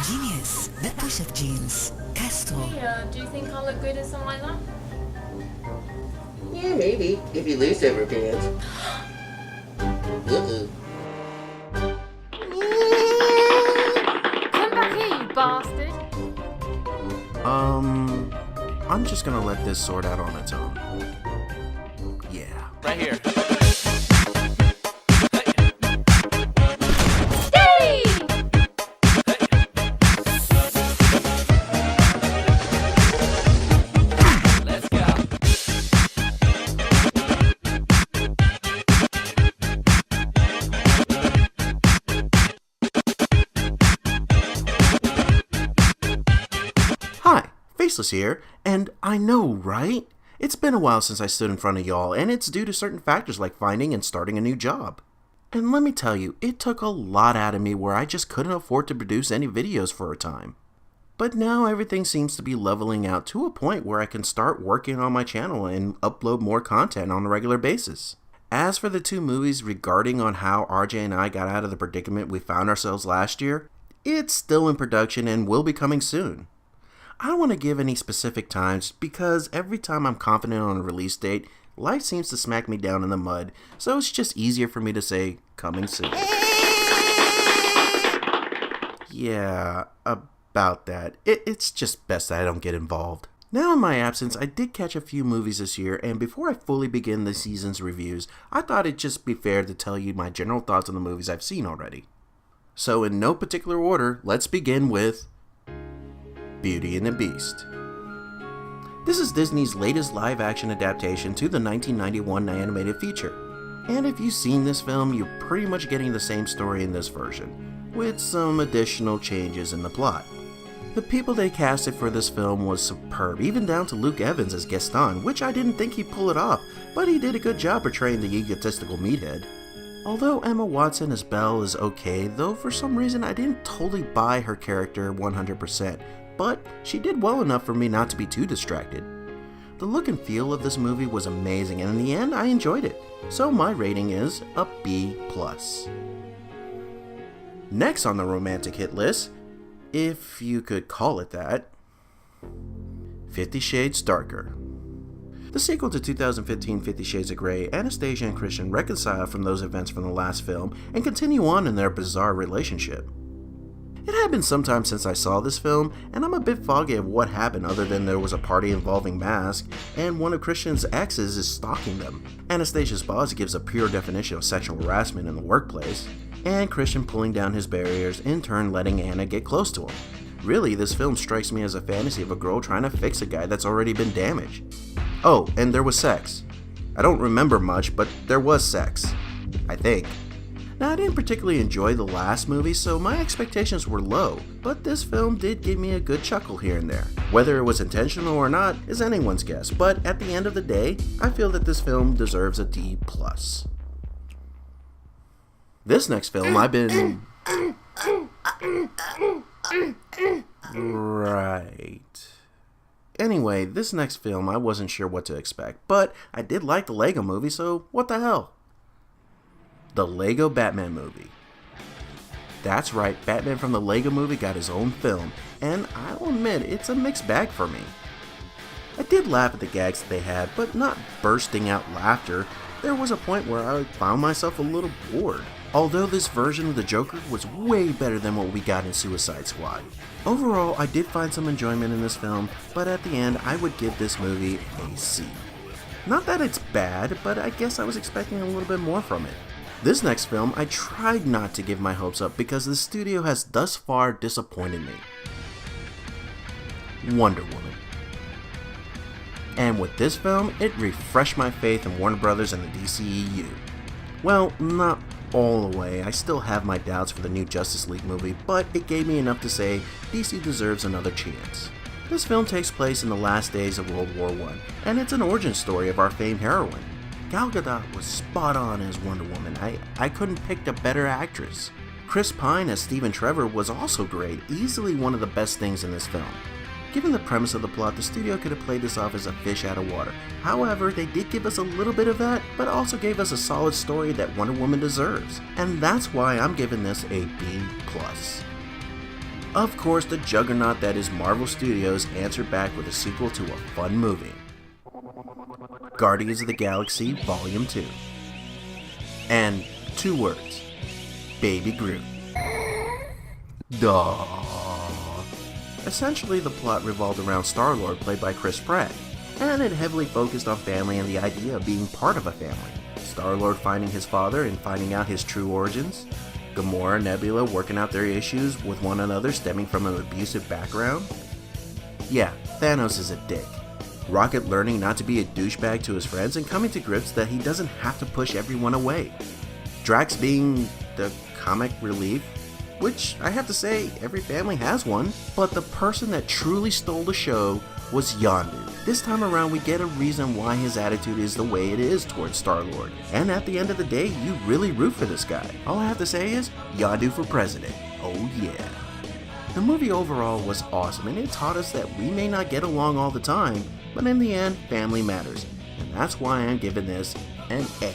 Genius, the push of jeans. Castro. Yeah, do you think I'll look good in something like that? Yeah, maybe. If you lose over pants. Uh-oh. Come back here, you bastard! I'm just gonna let this sort out on its own. Yeah. Right here. Let's go. Hi, Faceless here, and I know, right? It's been a while since I stood in front of y'all, and it's due to certain factors like finding and starting a new job. And let me tell you, it took a lot out of me where I just couldn't afford to produce any videos for a time. But now everything seems to be leveling out to a point where I can start working on my channel and upload more content on a regular basis. As for the two movies regarding on how RJ and I got out of the predicament we found ourselves last year, it's still in production and will be coming soon. I don't want to give any specific times because every time I'm confident on a release date, life seems to smack me down in the mud, so it's just easier for me to say, coming soon. Yeah, about that. It's just best that I don't get involved. Now in my absence, I did catch a few movies this year, and before I fully begin the season's reviews, I thought it'd just be fair to tell you my general thoughts on the movies I've seen already. So in no particular order, let's begin with Beauty and the Beast. This is Disney's latest live-action adaptation to the 1991 animated feature. And if you've seen this film, you're pretty much getting the same story in this version, with some additional changes in the plot. The people they casted for this film was superb, even down to Luke Evans as Gaston, which I didn't think he'd pull it off, but he did a good job portraying the egotistical meathead. Although Emma Watson as Belle is okay, though for some reason I didn't totally buy her character 100%, but she did well enough for me not to be too distracted. The look and feel of this movie was amazing, and in the end I enjoyed it, so my rating is a B+. Next on the romantic hit list, if you could call it that, 50 Shades Darker. The sequel to 2015 50 Shades of Grey, Anastasia and Christian reconcile from those events from the last film and continue on in their bizarre relationship. It had been some time since I saw this film, and I'm a bit foggy of what happened other than there was a party involving masks, and one of Christian's exes is stalking them. Anastasia's boss gives a pure definition of sexual harassment in the workplace, and Christian pulling down his barriers, in turn letting Anna get close to him. Really, this film strikes me as a fantasy of a girl trying to fix a guy that's already been damaged. Oh, and there was sex. I don't remember much, but there was sex. I think. Now, I didn't particularly enjoy the last movie, so my expectations were low, but this film did give me a good chuckle here and there. Whether it was intentional or not is anyone's guess, but at the end of the day, I feel that this film deserves a D+. This next film I've been... Right. Anyway, this next film I wasn't sure what to expect, but I did like the Lego movie, so what the hell? The Lego Batman movie. That's right, Batman from the Lego movie got his own film, and I'll admit it's a mixed bag for me. I did laugh at the gags that they had, but not bursting out laughter. There was a point where I found myself a little bored, although this version of the Joker was way better than what we got in Suicide Squad. Overall, I did find some enjoyment in this film, but at the end I would give this movie a C. Not that it's bad, but I guess I was expecting a little bit more from it. This next film, I tried not to give my hopes up because the studio has thus far disappointed me. Wonder Woman. And with this film, it refreshed my faith in Warner Brothers and the DCEU. Well, not all the way, I still have my doubts for the new Justice League movie, but it gave me enough to say DC deserves another chance. This film takes place in the last days of World War I, and it's an origin story of our famed heroine. Gal Gadot was spot on as Wonder Woman. I couldn't pick a better actress. Chris Pine as Stephen Trevor was also great, easily one of the best things in this film. Given the premise of the plot, the studio could have played this off as a fish out of water. However, they did give us a little bit of that, but also gave us a solid story that Wonder Woman deserves. And that's why I'm giving this a B+. Of course, the juggernaut that is Marvel Studios answered back with a sequel to a fun movie. Guardians of the Galaxy Volume 2. And 2 words. Baby Groot. Duh. Essentially, the plot revolved around Star-Lord, played by Chris Pratt, and it heavily focused on family and the idea of being part of a family. Star-Lord finding his father and finding out his true origins, Gamora and Nebula working out their issues with one another stemming from an abusive background. Yeah, Thanos is a dick. Rocket learning not to be a douchebag to his friends and coming to grips that he doesn't have to push everyone away. Drax being the comic relief, which I have to say, every family has one, but the person that truly stole the show was Yondu. This time around, we get a reason why his attitude is the way it is towards Star-Lord, and at the end of the day, you really root for this guy. All I have to say is, Yondu for president. Oh yeah. The movie overall was awesome, and it taught us that we may not get along all the time, but in the end, family matters, and that's why I'm giving this an A.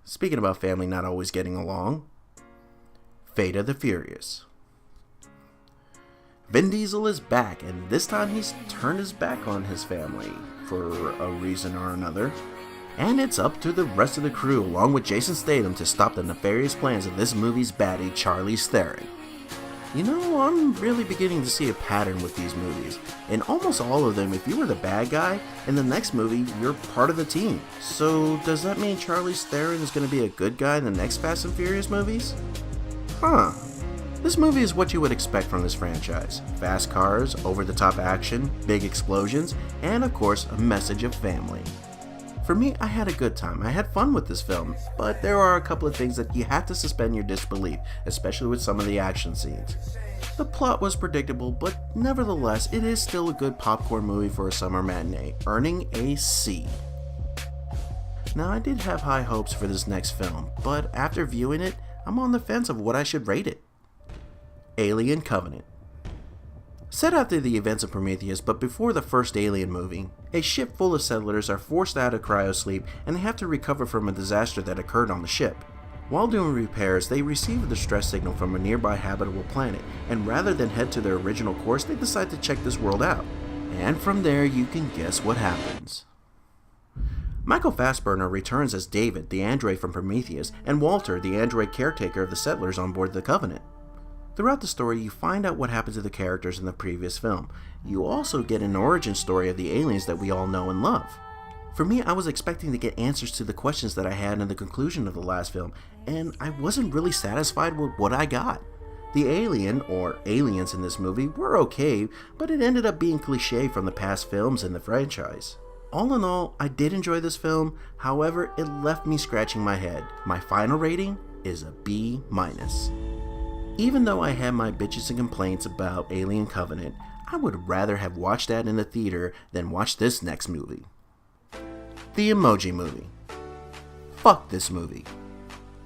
Speaking about family not always getting along, Fate of the Furious. Vin Diesel is back, and this time he's turned his back on his family for a reason or another. And it's up to the rest of the crew, along with Jason Statham, to stop the nefarious plans of this movie's baddie, Charlize Theron. You know, I'm really beginning to see a pattern with these movies. In almost all of them, if you were the bad guy, in the next movie, you're part of the team. So, does that mean Charlize Theron is going to be a good guy in the next Fast and Furious movies? Huh. This movie is what you would expect from this franchise. Fast cars, over-the-top action, big explosions, and of course, a message of family. For me, I had a good time. I had fun with this film, but there are a couple of things that you have to suspend your disbelief, especially with some of the action scenes. The plot was predictable, but nevertheless, it is still a good popcorn movie for a summer matinee, earning a C. Now, I did have high hopes for this next film, but after viewing it, I'm on the fence of what I should rate it. Alien Covenant. Set after the events of Prometheus, but before the first Alien movie, a ship full of settlers are forced out of cryosleep and they have to recover from a disaster that occurred on the ship. While doing repairs, they receive a distress signal from a nearby habitable planet, and rather than head to their original course, they decide to check this world out. And from there, you can guess what happens. Michael Fassbender returns as David, the android from Prometheus, and Walter, the android caretaker of the settlers on board the Covenant. Throughout the story, you find out what happened to the characters in the previous film. You also get an origin story of the aliens that we all know and love. For me, I was expecting to get answers to the questions that I had in the conclusion of the last film, and I wasn't really satisfied with what I got. The alien, or aliens in this movie, were okay, but it ended up being cliché from the past films in the franchise. All in all, I did enjoy this film, however, it left me scratching my head. My final rating is a B-. Even though I had my bitches and complaints about Alien Covenant, I would rather have watched that in the theater than watch this next movie. The Emoji Movie. Fuck this movie.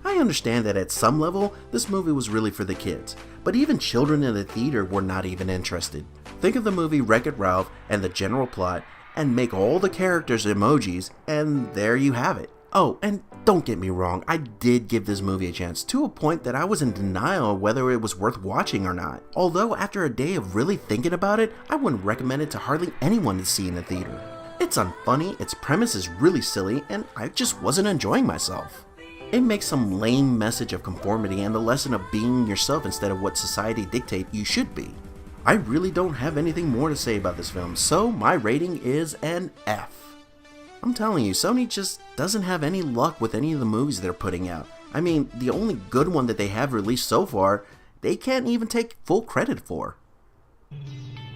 I understand that at some level, this movie was really for the kids, but even children in the theater were not even interested. Think of the movie Wreck-It Ralph and the general plot, and make all the characters emojis, and there you have it. Oh, and don't get me wrong, I did give this movie a chance, to a point that I was in denial of whether it was worth watching or not. Although after a day of really thinking about it, I wouldn't recommend it to hardly anyone to see in the theater. It's unfunny, its premise is really silly, and I just wasn't enjoying myself. It makes some lame message of conformity and the lesson of being yourself instead of what society dictates you should be. I really don't have anything more to say about this film, so my rating is an F. I'm telling you, Sony just doesn't have any luck with any of the movies they're putting out. I mean, the only good one that they have released so far, they can't even take full credit for.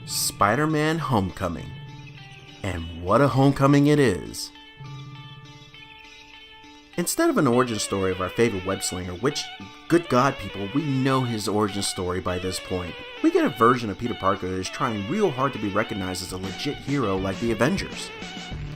Spiderman Homecoming. And what a homecoming it is. Instead of an origin story of our favorite web-slinger, which, good God people, we know his origin story by this point, we get a version of Peter Parker that is trying real hard to be recognized as a legit hero like the Avengers.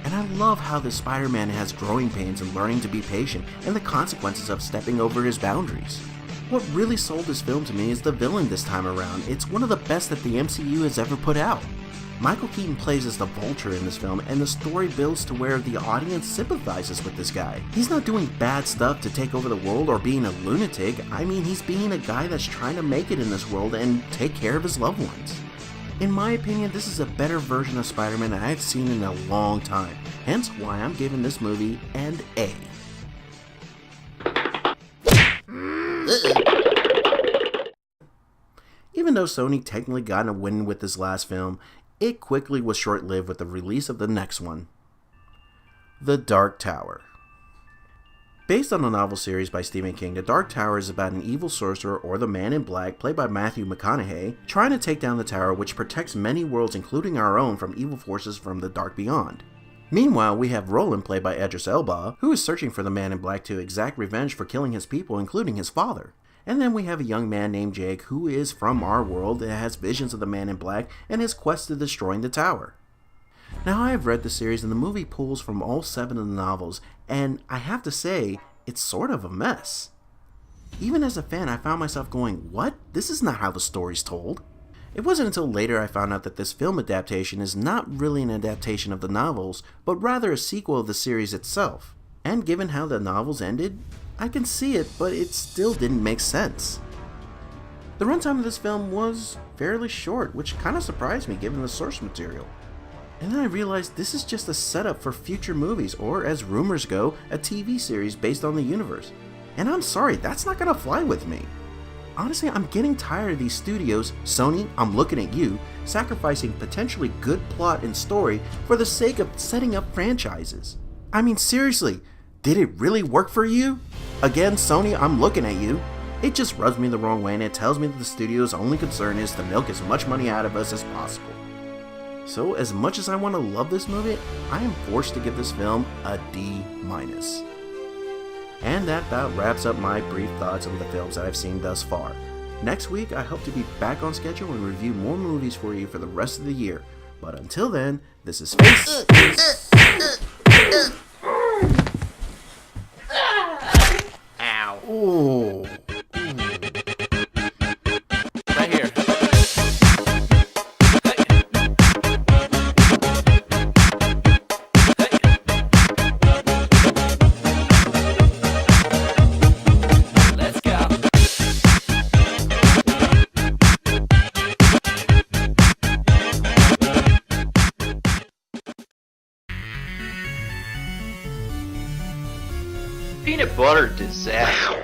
And I love how the Spider-Man has growing pains and learning to be patient and the consequences of stepping over his boundaries. What really sold this film to me is the villain this time around. It's one of the best that the MCU has ever put out. Michael Keaton plays as the Vulture in this film, and the story builds to where the audience sympathizes with this guy. He's not doing bad stuff to take over the world or being a lunatic. I mean, he's being a guy that's trying to make it in this world and take care of his loved ones. In my opinion, this is a better version of Spider-Man I've seen in a long time, hence why I'm giving this movie an A. Even though Sony technically got a win with this last film, it quickly was short-lived with the release of the next one, The Dark Tower. Based on the novel series by Stephen King, The Dark Tower is about an evil sorcerer, or the Man in Black, played by Matthew McConaughey, trying to take down the tower which protects many worlds including our own from evil forces from the dark beyond. Meanwhile, we have Roland, played by Idris Elba, who is searching for the Man in Black to exact revenge for killing his people, including his father. And then we have a young man named Jake, who is from our world and has visions of the Man in Black and his quest to destroying the tower. Now, I have read the series and the movie pulls from all 7 of the novels, and I have to say, it's sort of a mess. Even as a fan, I found myself going, what? This is not how the story's told. It wasn't until later I found out that this film adaptation is not really an adaptation of the novels, but rather a sequel of the series itself. And given how the novels ended, I can see it, but it still didn't make sense. The runtime of this film was fairly short, which kind of surprised me given the source material. And then I realized this is just a setup for future movies, or as rumors go, a TV series based on the universe. And I'm sorry, that's not gonna fly with me. Honestly, I'm getting tired of these studios, Sony, I'm looking at you, sacrificing potentially good plot and story for the sake of setting up franchises. I mean, seriously, did it really work for you? Again, Sony, I'm looking at you. It just rubs me the wrong way, and it tells me that the studio's only concern is to milk as much money out of us as possible. So as much as I want to love this movie, I am forced to give this film a D-. And that about wraps up my brief thoughts on the films that I've seen thus far. Next week, I hope to be back on schedule and review more movies for you for the rest of the year. But until then, this is Ow. Ooh. Right here. Let's go. Peanut butter disaster.